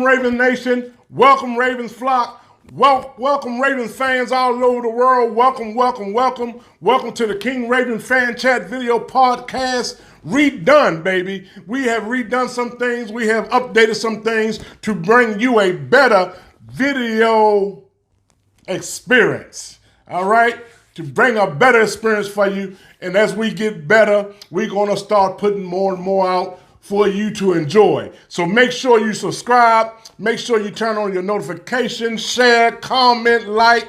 Welcome, Raven Nation. Welcome, Ravens flock. Welcome, Ravens fans all over the world. Welcome, welcome, welcome. Welcome to the King Raven Fan Chat video podcast. Redone, baby. We have redone some things. We have updated some things to bring you a better video experience. All right? To bring a better experience for you. And as we get better, we're going to start putting more and more out for you to enjoy. So make sure you subscribe. Make sure you turn on your notifications, share, comment, like,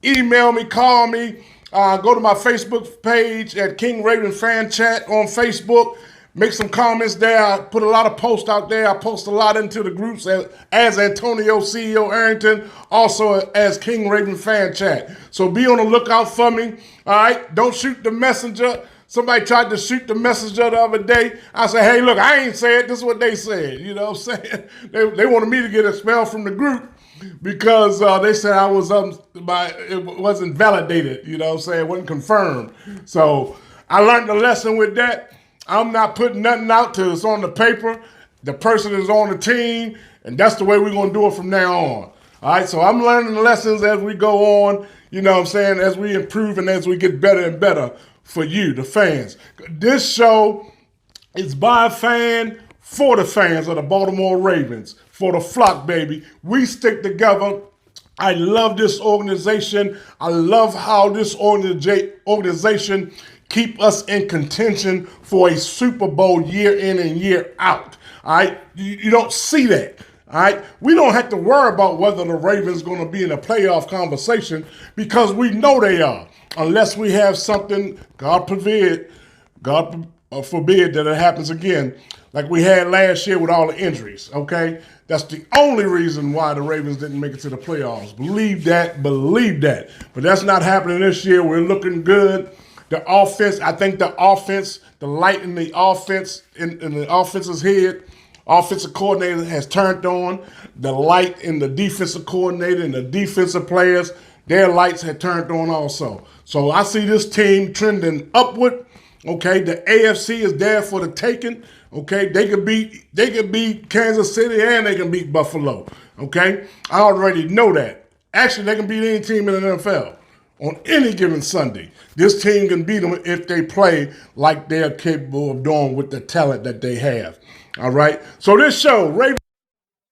email me, call me. Go to my Facebook page at King Raven Fan Chat on Facebook. Make some comments there. I put a lot of posts out there. I post a lot into the groups as Antonio CEO Arrington, also as King Raven Fan Chat. So be on the lookout for me. All right? Don't shoot the messenger. Somebody tried to shoot the messenger the other day. I said, hey, look, I ain't said. This is what they said. You know what I'm saying? They wanted me to get expelled from the group because they said I was it wasn't validated. You know what I'm saying? It wasn't confirmed. So I learned the lesson with that. I'm not putting nothing out till it's on the paper. The person is on the team, and that's the way we're going to do it from now on. All right, so I'm learning the lessons as we go on, you know what I'm saying, as we improve and as we get better and better for you, the fans. This show is by a fan for the fans of the Baltimore Ravens, for the flock, baby. We stick together. I love this organization. I love how this organization keep us in contention for a Super Bowl year in and year out. All right? You don't see that. All right? We don't have to worry about whether the Ravens going to be in a playoff conversation because we know they are. Unless we have something, God forbid that it happens again, like we had last year with all the injuries, okay? That's the only reason why the Ravens didn't make it to the playoffs. Believe that. But that's not happening this year. We're looking good. The offense, I think the light in the offense, in the offense's head, offensive coordinator has turned on. The light in the defensive coordinator and the defensive players, their lights have turned on also. So I see this team trending upward. Okay, the AFC is there for the taking. Okay, they could beat Kansas City and they can beat Buffalo. Okay, I already know that. Actually, they can beat any team in the NFL on any given Sunday. This team can beat them if they play like they're capable of doing with the talent that they have. All right, so this show, Ravens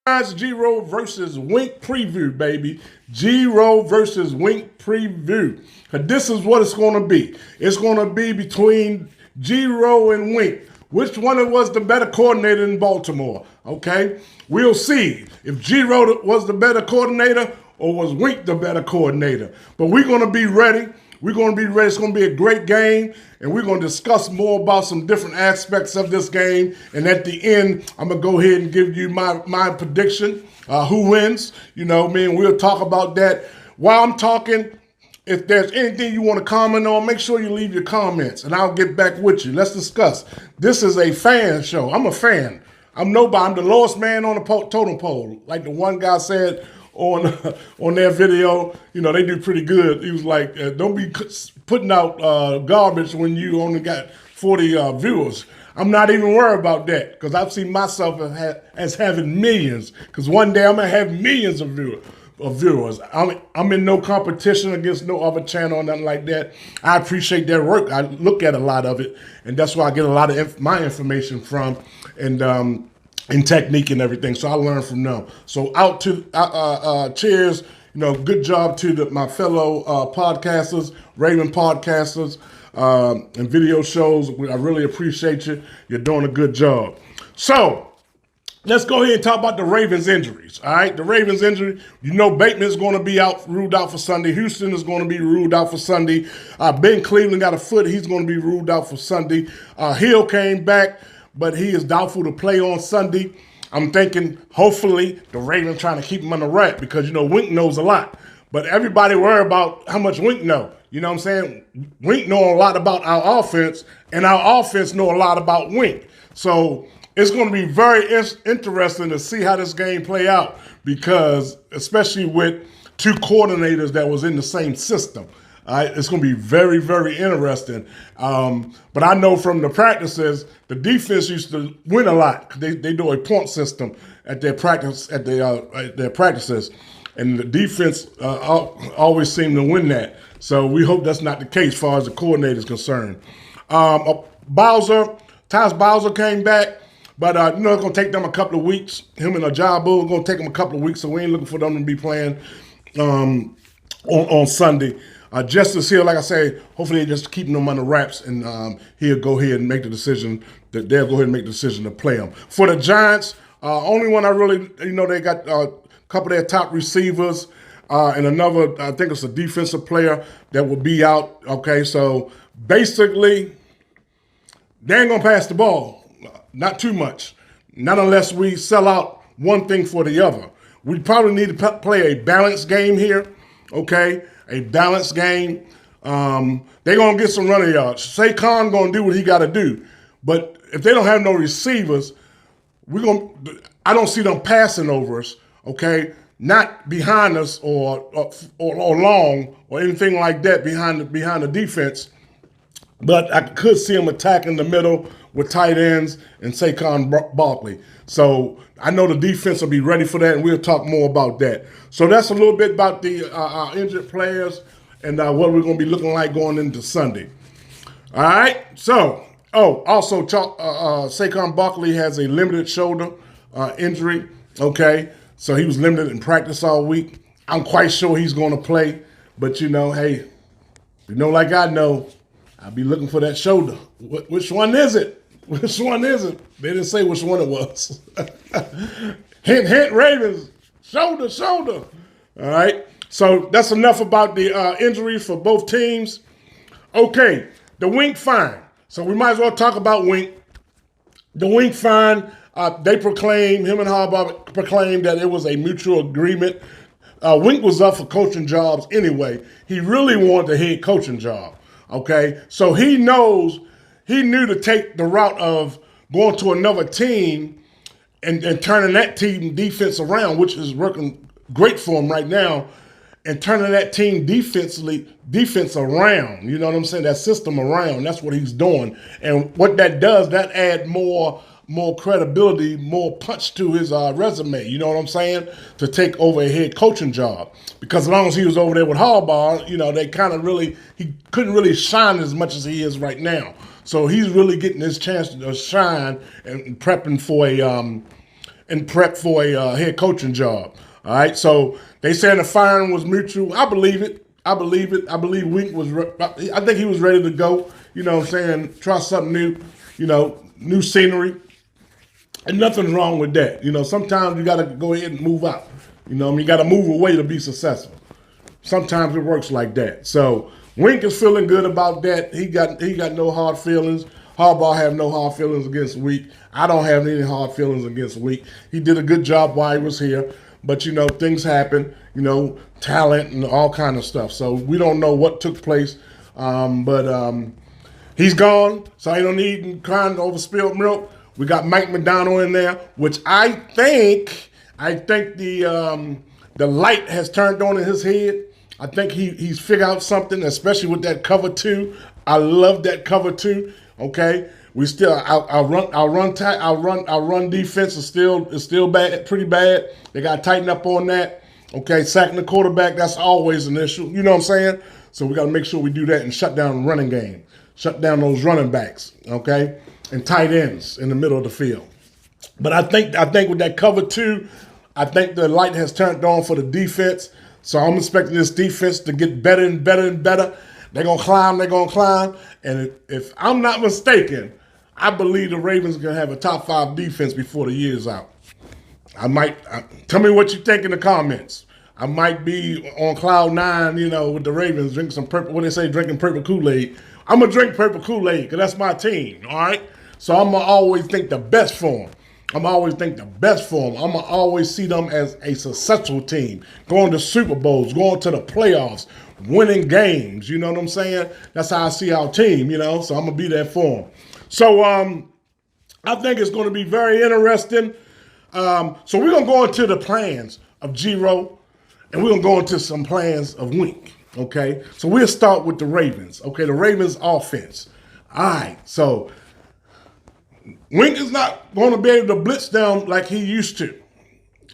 GRO versus Wink preview, baby. GRO versus Wink preview. This is what it's going to be. It's going to be between GRO and Wink. Which one was the better coordinator in Baltimore? Okay, we'll see if GRO was the better coordinator or was Wink the better coordinator. But we're going to be ready. We're going to be ready. It's going to be a great game, and we're going to discuss more about some different aspects of this game. And at the end, I'm going to go ahead and give you my prediction, who wins. You know, man, we'll talk about that. While I'm talking, if there's anything you want to comment on, make sure you leave your comments, and I'll get back with you. Let's discuss. This is a fan show. I'm a fan. I'm nobody. I'm the lowest man on the totem pole. Like the one guy said on their video, you know, they do pretty good. He was like, don't be putting out garbage when you only got 40 viewers. I'm not even worried about that because I've seen myself as having millions, because one day I'm going to have millions of viewers. I'm in no competition against no other channel or nothing like that. I appreciate their work. I look at a lot of it, and that's where I get a lot of my information from, and technique and everything. So I learn from them. So out to cheers. You know, good job to my fellow podcasters, Raven podcasters, and video shows. I really appreciate you. You're doing a good job. So let's go ahead and talk about the Ravens injuries. All right, the Ravens injury. You know, Bateman is going to be ruled out for Sunday. Houston is going to be ruled out for Sunday. Ben Cleveland got a foot. He's going to be ruled out for Sunday. Hill came back, but he is doubtful to play on Sunday. I'm thinking, hopefully, the Ravens trying to keep him on the rack because, you know, Wink knows a lot. But everybody worry about how much Wink know. You know what I'm saying? Wink know a lot about our offense, and our offense know a lot about Wink. So it's going to be very interesting to see how this game play out because, especially with two coordinators that was in the same system. It's going to be very, very interesting. But I know from the practices, the defense used to win a lot. They do a point system. at their practices, and the defense always seem to win that. So we hope that's not the case as far as the coordinator is concerned. Tyus Bowser came back, but it's going to take them a couple of weeks. Him and Ajabo are going to take them a couple of weeks, so we ain't looking for them to be playing on Sunday. Justice Hill, like I say, hopefully they're just keeping them under wraps, and he'll go ahead and make the decision. They'll go ahead and make the decision to play him. For the Giants, only one I really, they got a couple of their top receivers and another, I think it's a defensive player that will be out. Okay, so basically, they ain't going to pass the ball. Not too much. Not unless we sell out one thing for the other. We probably need to play a balanced game here, okay? A balanced game. They're going to get some running yards. Saquon going to do what he got to do. But if they don't have no receivers, I don't see them passing over us, okay? Not behind us or long or anything like that behind the defense. But I could see them attacking the middle with tight ends and Saquon Barkley. So I know the defense will be ready for that, and we'll talk more about that. So that's a little bit about the injured players and what we're going to be looking like going into Sunday. All right. So, also Saquon Barkley has a limited shoulder injury. Okay. So he was limited in practice all week. I'm quite sure he's going to play. But, hey, like I know, I'll be looking for that shoulder. Which one is it? Which one is it? They didn't say which one it was. Hint, hint, Ravens. Shoulder. All right. So that's enough about the injuries for both teams. Okay. The Wink fine. So we might as well talk about Wink. The Wink fine, him and Harbaugh proclaimed that it was a mutual agreement. Wink was up for coaching jobs anyway. He really wanted the head coaching job. Okay, so he knew to take the route of going to another team and turning that team defense around, which is working great for him right now, and turning that team defense around. You know what I'm saying? That system around. That's what he's doing. And what that does, that add more credibility, more punch to his resume. You know what I'm saying? To take over a head coaching job. Because as long as he was over there with Harbaugh, he couldn't really shine as much as he is right now. So he's really getting his chance to shine and prepping for a head coaching job. All right. So they saying the firing was mutual. I believe it. I believe Wink was. I think he was ready to go. You know what I'm saying? Try something new. New scenery. And nothing's wrong with that. Sometimes you got to go ahead and move out. You got to move away to be successful. Sometimes it works like that. So Wink is feeling good about that. He got no hard feelings. Harbaugh have no hard feelings against Wink. I don't have any hard feelings against Wink. He did a good job while he was here. But, things happen, talent and all kind of stuff. So we don't know what took place. But he's gone. So ain't no need crying over spilled milk. We got Mike McDonald in there, which I think the light has turned on in his head. I think he's figured out something, especially with that cover 2. I love that cover 2. Okay, we still our run defense is still bad, pretty bad. They got to tighten up on that. Okay, sacking the quarterback, that's always an issue. You know what I'm saying? So we got to make sure we do that and shut down the running game, shut down those running backs. Okay. And tight ends in the middle of the field. But I think with that cover 2, I think the light has turned on for the defense. So I'm expecting this defense to get better and better and better. They're going to climb. And if I'm not mistaken, I believe the Ravens are going to have a top 5 defense before the year's out. Tell me what you think in the comments. I might be on cloud 9, with the Ravens, drinking some purple, drinking purple Kool-Aid. I'm going to drink purple Kool-Aid because that's my team, all right? So I'm going to always think the best for them. I'm going to always see them as a successful team, going to Super Bowls, going to the playoffs, winning games. You know what I'm saying? That's how I see our team, so I'm going to be there for them. So I think it's going to be very interesting. So we're going to go into the plans of GRO, and we're going to go into some plans of Wink. Okay, so we'll start with the Ravens. Okay, the Ravens offense. All right, so Wink is not going to be able to blitz them like he used to.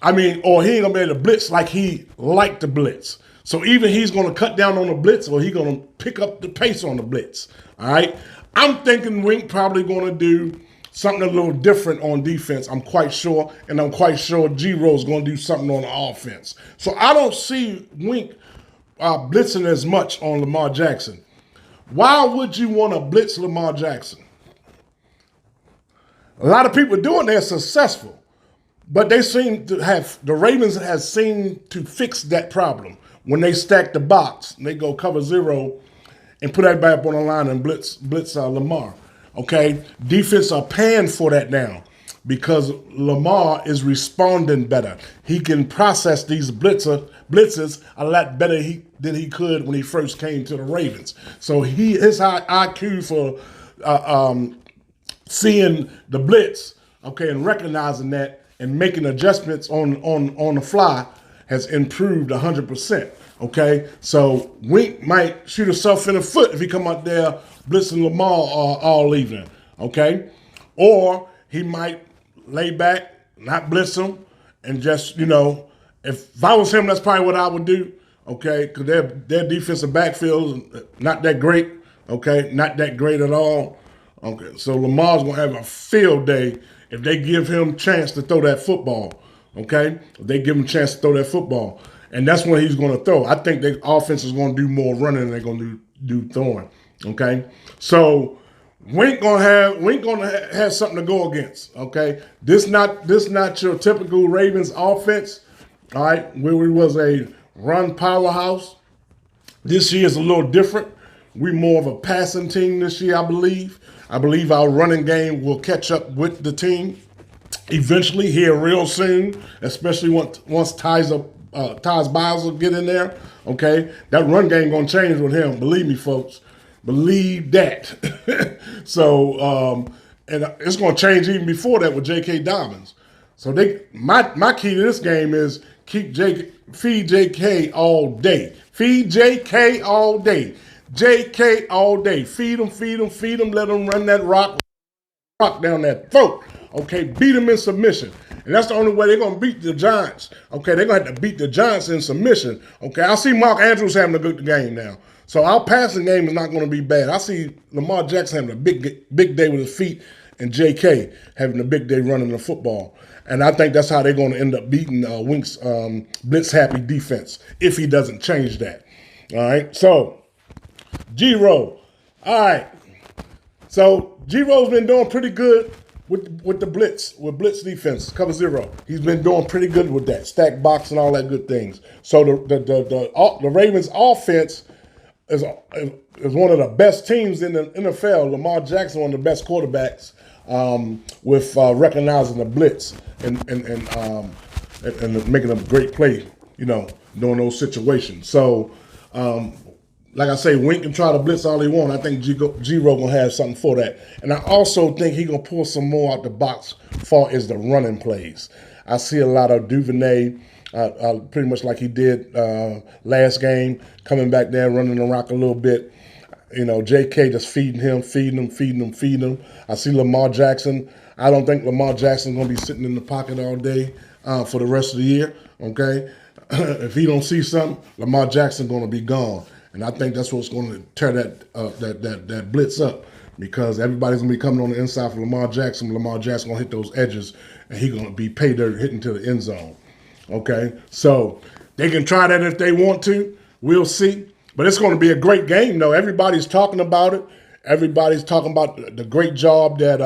or he ain't gonna be able to blitz like he liked to blitz. So either he's gonna cut down on the blitz or he's gonna pick up the pace on the blitz. All right. I'm thinking Wink probably gonna do something a little different on defense. I'm quite sure, and I'm quite sure GRO's gonna do something on the offense. So I don't see Wink blitzing as much on Lamar Jackson. Why would you want to blitz Lamar Jackson? A lot of people doing that successful. But they seem to have, the Ravens has seemed to fix that problem. When they stack the box, they go cover zero and put everybody up on the line and blitz Lamar. Okay? Defense are paying for that now because Lamar is responding better. He can process these blitzes a lot better than he could when he first came to the Ravens. So his high IQ for seeing the blitz, okay, and recognizing that, and making adjustments on the fly has improved 100%. Okay, so Wink might shoot himself in the foot if he come out there blitzing Lamar all evening. Okay, or he might lay back, not blitz him, and just if I was him, that's probably what I would do. Okay, because their defensive backfield is not that great. Okay, not that great at all. Okay, so Lamar's gonna have a field day if they give him a chance to throw that football, okay? If they give him a chance to throw that football. And that's when he's going to throw. I think the offense is going to do more running than they're going to do throwing, okay? So Wink gonna have something to go against, okay? This not your typical Ravens offense, all right, where we was a run powerhouse. This year is a little different. We're more of a passing team this year, I believe. I believe our running game will catch up with the team eventually here real soon, especially once Ty's Biles get in there. Okay, that run game gonna change with him. Believe me, folks. Believe that. So, and it's gonna change even before that with J.K. Dobbins. So my key to this game is feed J.K. all day. Feed J.K. all day. J.K. all day. Feed him, let him run that rock down that throat. Okay, beat him in submission. And that's the only way they're going to beat the Giants. Okay, they're going to have to beat the Giants in submission. Okay, I see Mark Andrews having a good game now. So our passing game is not going to be bad. I see Lamar Jackson having a big day with his feet and J.K. having a big day running the football. And I think that's how they're going to end up beating Wink's blitz-happy defense if he doesn't change that. All right, so GRO. All right. So GRO's been doing pretty good with the blitz defense, cover zero. He's been doing pretty good with that, stack box and all that good things. So the Ravens offense is one of the best teams in the NFL. Lamar Jackson, one of the best quarterbacks with recognizing the blitz and making a great play, during those situations. So like I say, Wink can try to blitz all he wants. I think GRO gonna have something for that. And I also think he gonna pull some more out the box as far as the running plays. I see a lot of Duvernay, pretty much like he did last game, coming back there, running the rock a little bit. J.K. just feeding him. I see Lamar Jackson. I don't think Lamar Jackson's gonna be sitting in the pocket all day for the rest of the year, okay? If he don't see something, Lamar Jackson's gonna be gone. And I think that's what's going to tear that blitz up, because everybody's going to be coming on the inside for Lamar Jackson. Lamar Jackson going to hit those edges, and he's going to be pay dirt hitting to the end zone. Okay? So they can try that if they want to. We'll see. But it's going to be a great game, though. Everybody's talking about it. Everybody's talking about the great job that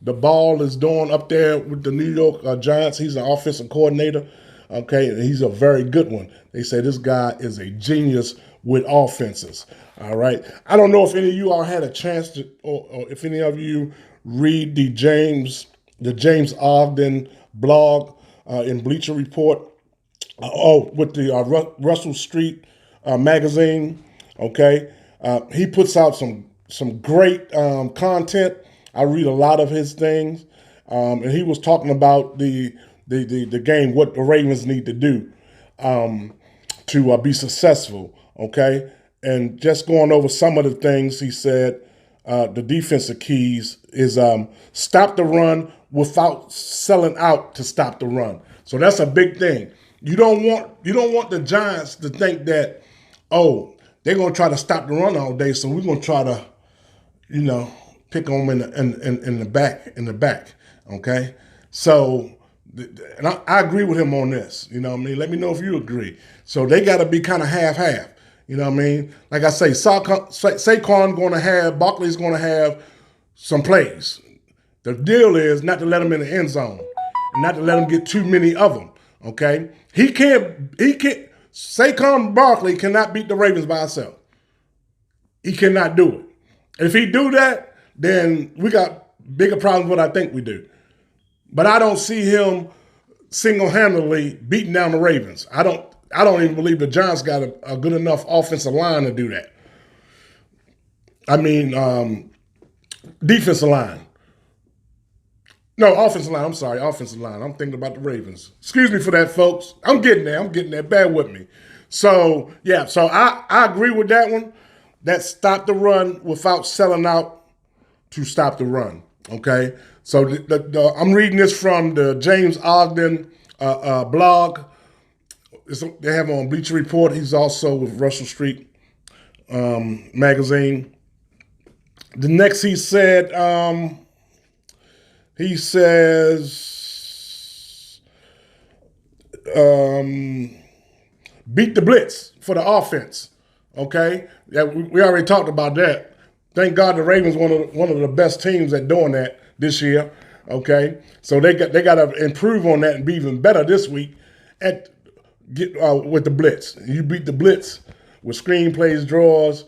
the ball is doing up there with the New York Giants. He's an offensive coordinator. Okay? And he's a very good one. They say this guy is a genius with offenses. All right. I don't know if any of you all had a chance to, or if any of you read the James Ogden blog in Bleacher Report, with the Russell Street magazine. Okay. He puts out some great content. I read a lot of his things. And he was talking about the game, what the Ravens need to do to be successful. Okay, and just going over some of the things he said, the defensive keys is stop the run without selling out to stop the run. So that's a big thing. You don't want the Giants to think that, oh, they're gonna try to stop the run all day, so we're gonna try to, pick on them in the back. Okay, so and I agree with him on this. You know what I mean? Let me know if you agree. So they got to be kind of half-half. You know what I mean? Like I say, Saquon going to have, Barkley's going to have some plays. The deal is not to let him in the end zone, and not to let him get too many of them. Okay, he can't. Saquon Barkley cannot beat the Ravens by himself. He cannot do it. If he do that, then we got bigger problems than what I think we do. But I don't see him single-handedly beating down the Ravens. I don't even believe the Giants got a good enough offensive line to do that. I mean, defensive line. No, offensive line. I'm sorry, offensive line. I'm thinking about the Ravens. Excuse me for that, folks. I'm getting there. Bear with me. So, yeah, so I agree with that one. That stop the run without selling out to stop the run, okay? So I'm reading this from the James Ogden blog. They have him on Bleacher Report. He's also with Russell Street magazine. The next he says, beat the blitz for the offense, okay? Yeah, we already talked about that. Thank God the Ravens one of the best teams at doing that this year. Okay, so they got to improve on that and be even better this week with the blitz. You beat the blitz with screenplays, draws,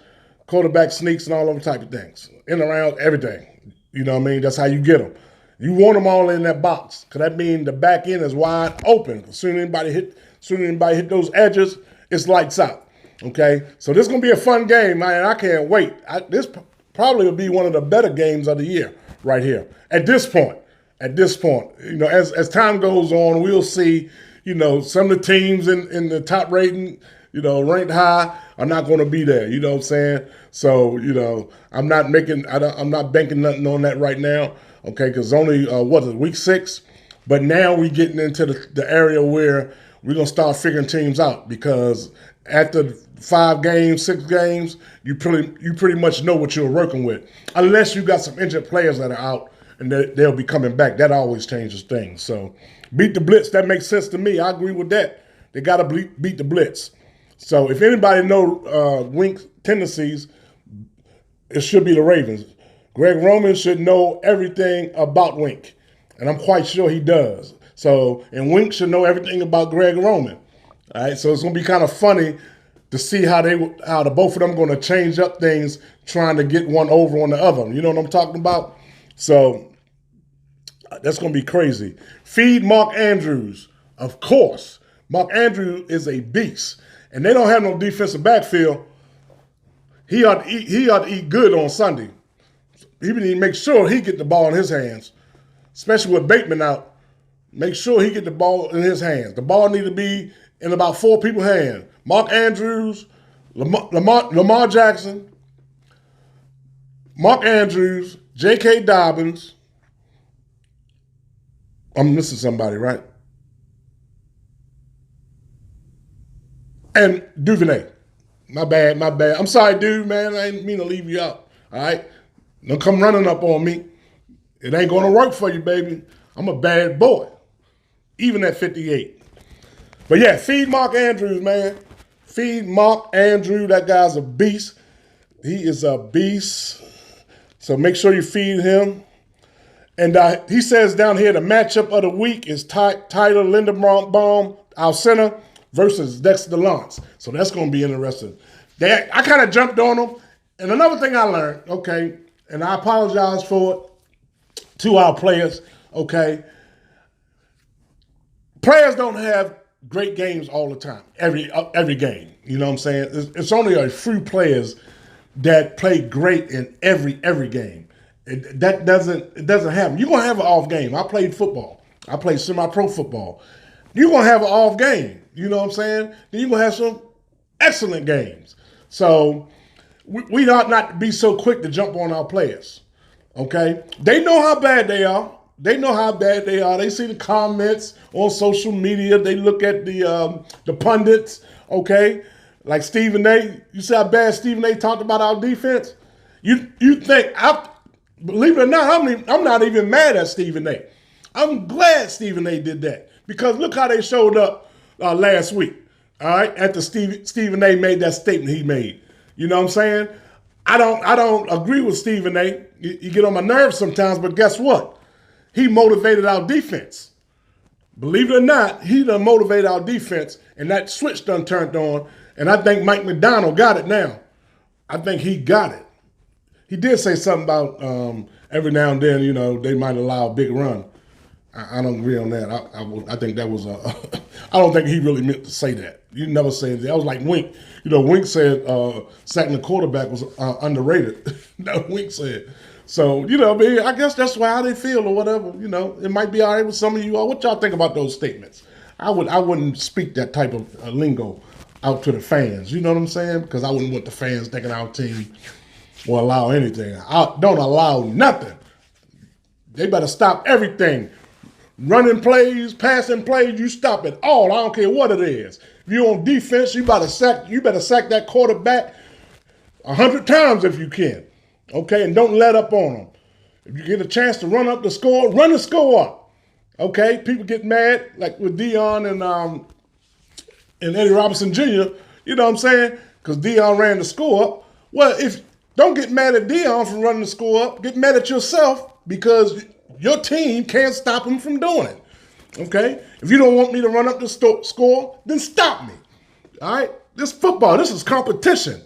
quarterback sneaks, and all those type of things. In and around everything. You know what I mean? That's how you get them. You want them all in that box because that means the back end is wide open. As soon as anybody hit those edges, it's lights out. Okay, so this is gonna be a fun game, man. I can't wait. This probably will be one of the better games of the year right here. At this point, as time goes on, we'll see. Some of the teams in the top rating, ranked high, are not going to be there. You know what I'm saying? So I'm not banking nothing on that right now. Okay, because only week 6, but now we're getting into the area where we're gonna start figuring teams out because after 5 games, 6 games, you pretty much know what you're working with, unless you got some injured players that are out and they'll be coming back. That always changes things. So beat the blitz. That makes sense to me. I agree with that. They got to beat the blitz. So if anybody know Wink's tendencies, it should be the Ravens. Greg Roman should know everything about Wink, and I'm quite sure he does. And Wink should know everything about Greg Roman. All right, so it's gonna be kind of funny to see how the both of them going to change up things, trying to get one over on the other. You know what I'm talking about? So that's going to be crazy. Feed Mark Andrews, of course. Mark Andrews is a beast, and they don't have no defensive backfield. He ought to eat good on Sunday. He need to make sure he get the ball in his hands, especially with Bateman out. Make sure he get the ball in his hands. The ball need to be in about 4 people's hands. Mark Andrews, Lamar Jackson, Mark Andrews, J.K. Dobbins. I'm missing somebody, right? And Duvernay. My bad. I'm sorry, dude, man. I didn't mean to leave you out. All right? Don't come running up on me. It ain't going to work for you, baby. I'm a bad boy, even at 58. But yeah, feed Mark Andrews, man. Feed Mark Andrews. That guy's a beast. He is a beast. So make sure you feed him. And he says down here, the matchup of the week is Tyler Linderbaum, our center, versus Dexter Lawrence. So that's going to be interesting. I kind of jumped on him. And another thing I learned, okay, and I apologize for it to our players, okay. Players don't have great games all the time, every game. You know what I'm saying? It's only a few players that play great in every game. It doesn't happen. You're going to have an off game. I played football. I played semi-pro football. You're going to have an off game. You know what I'm saying? Then you're going to have some excellent games. So we ought not be so quick to jump on our players. Okay? They know how bad they are. They know how bad they are. They see the comments on social media. They look at the pundits, okay? Like Stephen A. You see how bad Stephen A. talked about our defense? You think, believe it or not, I'm not even mad at Stephen A. I'm glad Stephen A. did that because look how they showed up last week, all right, after Stephen A. made that statement he made. You know what I'm saying? I don't agree with Stephen A. You get on my nerves sometimes, but guess what? He motivated our defense. Believe it or not, he done motivated our defense, and that switch done turned on, and I think Mike McDonald got it now. I think he got it. He did say something about every now and then, you know, they might allow a big run. I don't agree on that. I think that was I don't think he really meant to say that. You never say that. I was like Wink. You know, Wink said sacking the quarterback was underrated. That Wink said. So, you know, I guess that's how they feel or whatever. You know, it might be all right with some of you all. What y'all think about those statements? I wouldn't speak that type of lingo out to the fans. You know what I'm saying? Because I wouldn't want the fans thinking our team will allow anything. I don't allow nothing. They better stop everything. Running plays, passing plays, you stop it all. I don't care what it is. If you're on defense, you better sack that quarterback 100 times if you can. Okay, and don't let up on them. If you get a chance to run up the score, run the score up. Okay, people get mad like with Deion and Eddie Robinson Jr. You know what I'm saying? Because Deion ran the score up. Well, don't get mad at Deion for running the score up. Get mad at yourself because your team can't stop him from doing it. Okay? If you don't want me to run up the score, then stop me. All right? This football, this is competition.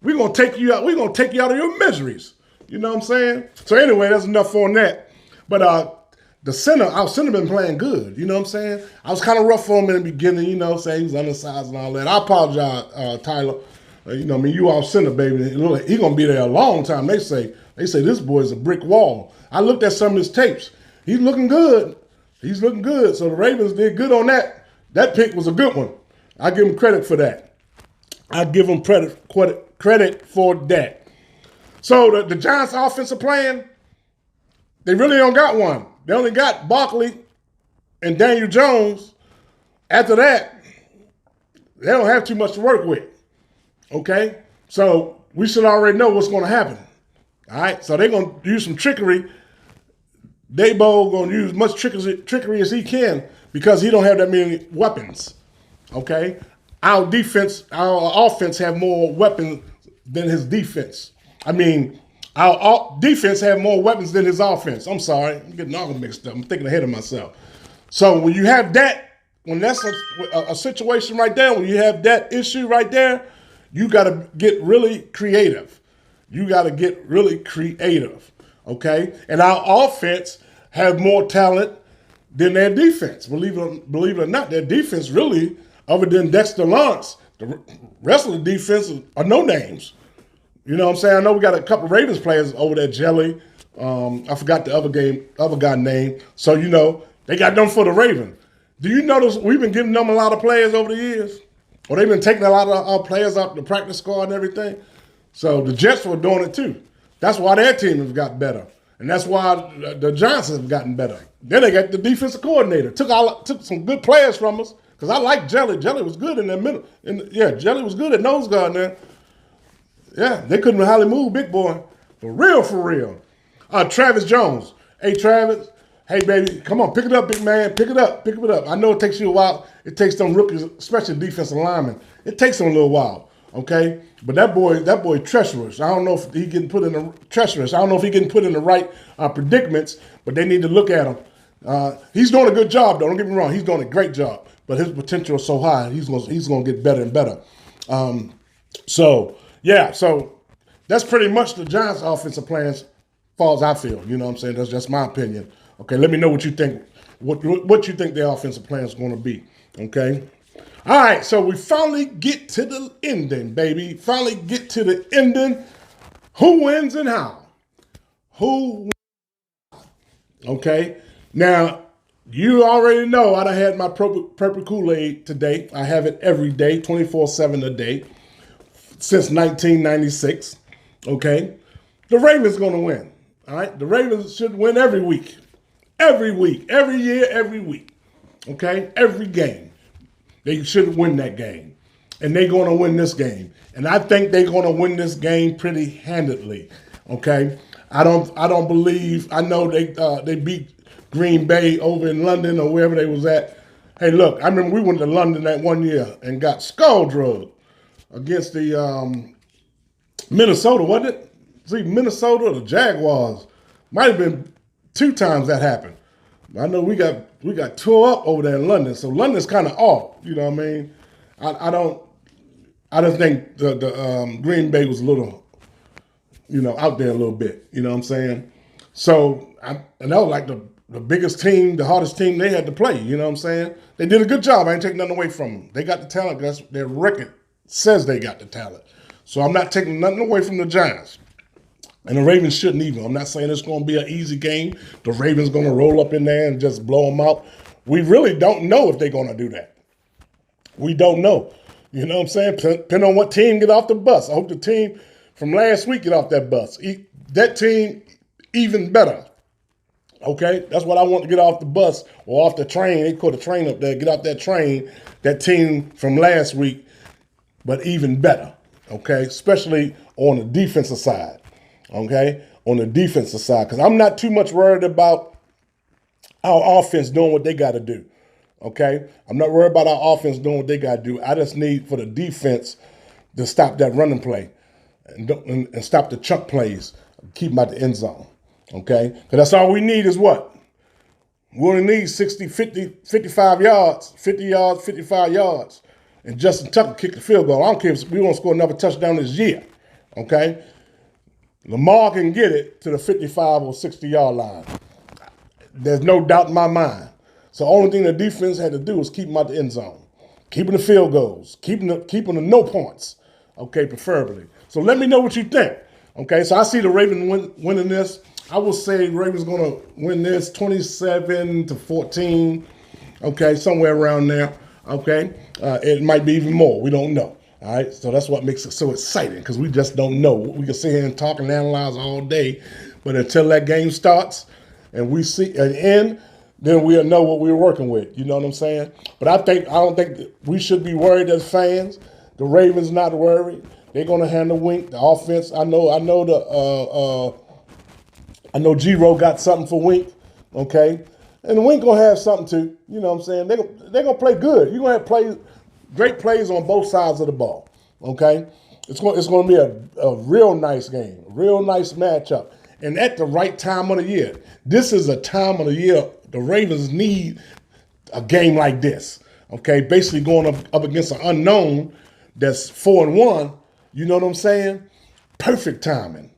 We're gonna take you out. We're gonna take you out of your miseries. You know what I'm saying? So anyway, that's enough on that. But our center been playing good. You know what I'm saying? I was kind of rough on him in the beginning. You know, saying he was undersized and all that. I apologize, Tyler. You know, I mean, you our center, baby. He gonna be there a long time. They say this boy's a brick wall. I looked at some of his tapes. He's looking good. He's looking good. So the Ravens did good on that. That pick was a good one. I give him credit for that. I give him credit for that. So the Giants' offensive plan, they really don't got one. They only got Barkley and Daniel Jones. After that, they don't have too much to work with. Okay? So we should already know what's going to happen. All right? So they're going to use some trickery. Dabo going to use much trickery as he can because he don't have that many weapons. Okay? Our offense have more weapons than his defense. I mean, our defense have more weapons than his offense. I'm sorry. I'm getting all mixed up. I'm thinking ahead of myself. So when you have that, when that's a situation right there, when you have that issue right there, you got to get really creative. Okay? And our offense have more talent than their defense. Believe it or not, their defense really, other than Dexter Lawrence, the rest of the defense are no names. You know what I'm saying? I know we got a couple of Ravens players over there, Jelly. I forgot the other guy name. So, you know, they got them for the Ravens. Do you notice we've been giving them a lot of players over the years? Or they've been taking a lot of our players out the practice squad and everything? So the Jets were doing it too. That's why their team has got better. And that's why the Giants have gotten better. Then they got the defensive coordinator. Took some good players from us. Because I like Jelly. Jelly was good in that middle. Jelly was good at nose guard there. Yeah, they couldn't hardly move, big boy. For real. Travis Jones. Hey, Travis. Hey, baby, come on, pick it up, big man. Pick it up. I know it takes you a while. It takes them rookies, especially defensive linemen. It takes them a little while, okay? But that boy treacherous. I don't know if he getting put in the right predicaments, but they need to look at him. He's doing a good job, though. Don't get me wrong. He's doing a great job. But his potential is so high, he's going to get better and better. So that's pretty much the Giants' offensive plans, as far as I feel. You know what I'm saying? That's just my opinion. Okay, let me know what you think. What you think their offensive plan is going to be. Okay. All right, so we finally get to the ending, baby. Finally get to the ending. Who wins and how? Okay. Now, you already know I done had my purple Kool-Aid today. I have it every day, 24/7 a day, since 1996. Okay. The Ravens going to win. All right. The Ravens should win every week. every week, every year, every week. Okay? Every game. They should win that game. And they're going to win this game. And I think they're going to win this game pretty handedly. Okay? I don't believe, I know they beat Green Bay over in London or wherever they was at. Hey, look, I remember we went to London that one year and got skull drugged against the Minnesota, wasn't it? See, Minnesota or the Jaguars. Might have been 2 times that happened. I know we got tore up over there in London, so London's kind of off. You know what I mean? I just think the Green Bay was a little, out there a little bit. You know what I'm saying? So and that was like the biggest team, the hardest team they had to play. You know what I'm saying? They did a good job. I ain't taking nothing away from them. They got the talent. That's their record says they got the talent. So I'm not taking nothing away from the Giants. And the Ravens shouldn't either. I'm not saying it's going to be an easy game. The Ravens going to roll up in there and just blow them out. We really don't know if they're going to do that. We don't know. You know what I'm saying? Depending on what team get off the bus. I hope the team from last week get off that bus. That team even better. Okay? That's what I want to get off the bus or off the train. They put a train up there. Get off that train. That team from last week, but even better. Okay? Especially on the defensive side. Okay, on the defensive side, because I'm not too much worried about our offense doing what they got to do. Okay, I'm not worried about our offense doing what they got to do. I just need for the defense to stop that running play and stop the chunk plays, keep them out the end zone. Okay, because that's all we need is what? We only need 60, 50, 55 yards, 50 yards, 55 yards, and Justin Tucker kicked the field goal. I don't care if we won't score another touchdown this year. Okay. Lamar can get it to the 55 or 60-yard line. There's no doubt in my mind. So the only thing the defense had to do was keep them out the end zone, keeping the field goals, keeping the no points, okay, preferably. So let me know what you think, okay? So I see the Ravens winning this. I will say Ravens going to win this 27-14, okay, somewhere around there, okay? It might be even more. We don't know. All right, so that's what makes it so exciting because we just don't know. We can sit here and talk and analyze all day, but until that game starts and we see an end, then we'll know what we're working with. You know what I'm saying? But I don't think that we should be worried as fans. The Ravens not worried. They're gonna handle Wink. The offense. I know GRO got something for Wink. Okay, and Wink gonna have something too. You know what I'm saying? They're gonna play good. You're gonna have great plays on both sides of the ball, okay? It's going to be a real nice game, a real nice matchup, and at the right time of the year. This is a time of the year the Ravens need a game like this, okay? Basically going up against an unknown that's 4-1, you know what I'm saying? Perfect timing,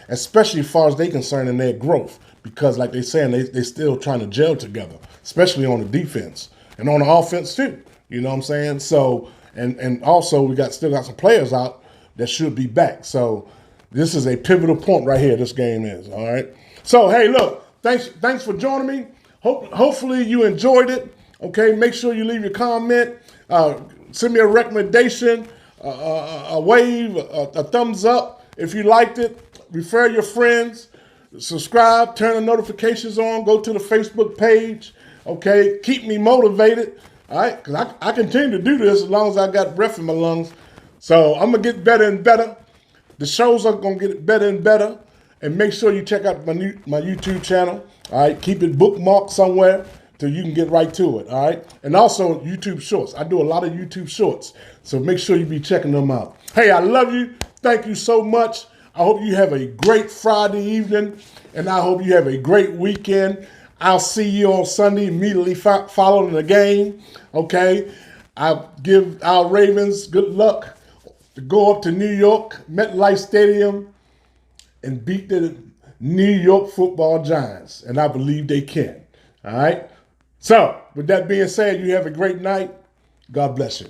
especially as far as they concerned in their growth because like they're saying, they still trying to gel together, especially on the defense. And on the offense too, you know what I'm saying? So, and also we still got some players out that should be back. So this is a pivotal point right here, this game is, all right? So, hey, look, thanks for joining me. Hopefully you enjoyed it, okay? Make sure you leave your comment. Send me a recommendation, a wave, a thumbs up if you liked it. Refer your friends, subscribe, turn the notifications on, go to the Facebook page. Okay, keep me motivated, all right? Because I continue to do this as long as I got breath in my lungs. So I'm going to get better and better. The shows are going to get better and better. And make sure you check out my YouTube channel, all right? Keep it bookmarked somewhere till you can get right to it, all right? And also YouTube Shorts. I do a lot of YouTube Shorts, so make sure you be checking them out. Hey, I love you. Thank you so much. I hope you have a great Friday evening, and I hope you have a great weekend. I'll see you on Sunday immediately following the game, okay? I'll give our Ravens good luck to go up to New York, MetLife Stadium, and beat the New York Football Giants, and I believe they can, all right? So, with that being said, you have a great night. God bless you.